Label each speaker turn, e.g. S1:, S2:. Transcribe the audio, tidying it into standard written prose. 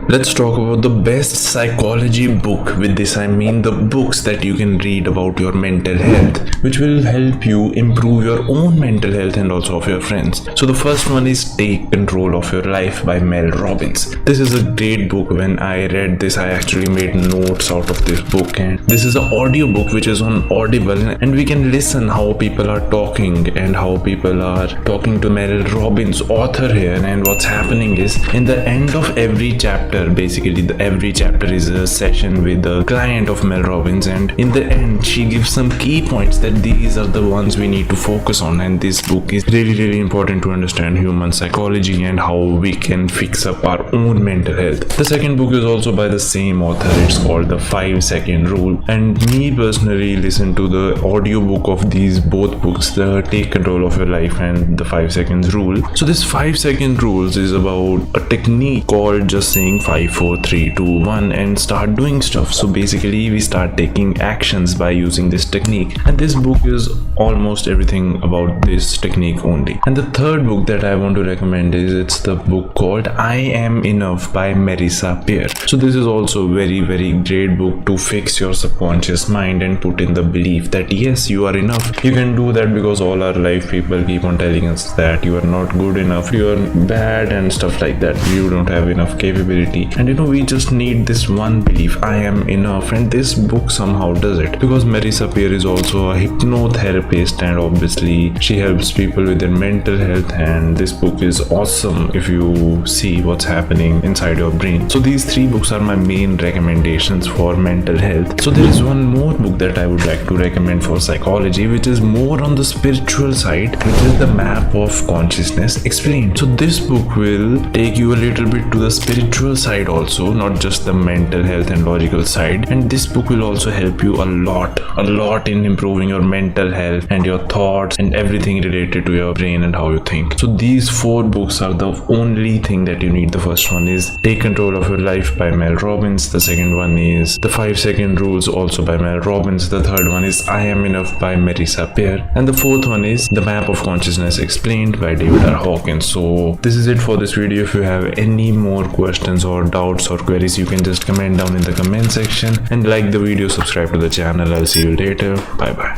S1: Let's talk about the best psychology book. With this I mean the books that you can read about your mental health, which will help you improve your own mental health and also of your friends. So the first one is Take Control of Your Life by Mel Robbins. This is a great book. When I read this, I actually made notes out of this book, and this is an audio book which is on Audible, and we can listen how people are talking and how people are talking to Mel Robbins, author here. And what's happening is, in the end of every chapter, basically every chapter is a session with the client of Mel Robbins, and in the end she gives some key points that these are the ones we need to focus on. And this book is really important to understand human psychology and how we can fix up our own mental health. The second book is also by the same author. It's called The 5-Second Rule, and me personally listened to the audiobook of these both books, the Take Control of Your Life and The 5 Seconds Rule. So this 5-second rules is about a technique called just saying 5, 4, 3, 2, 1 and start doing stuff. So basically we start taking actions by using this technique, and this book is almost everything about this technique only. And the third book that I want to recommend is, it's the book called I Am Enough by Marissa. So this is also very great book to fix your subconscious mind and put in the belief that yes, you are enough. You can do that, because all our life people keep on telling us that you are not good enough, you are bad and stuff like that, you don't have enough capability. And we just need this one belief, I am enough, and this book somehow does it, because Marissa is also a hypnotherapist, and obviously she helps people with their mental health, and this book is awesome if you see what's happening inside your brain. So these three books are my main recommendations for mental health. So there is one more book that I would like to recommend for psychology, which is more on the spiritual side, which is The Map of Consciousness Explained. So this book will take you a little bit to the spiritual side also, not just the mental health and logical side. And this book will also help you a lot in improving your mental health and your thoughts and everything related to your brain and how you think. So these 4 books are the only thing that you need. The first one is Take Control of Your Life by Mel Robbins. The second one is The 5-Second Rules, also by Mel Robbins. The third one is I Am Enough by Marissa. And the fourth one is The Map of Consciousness Explained by David R. Hawkins. So this is it for this video. If you have any more questions or doubts or queries, you can just comment down in the comment section, and like the video, subscribe to the channel. I'll see you later. Bye bye.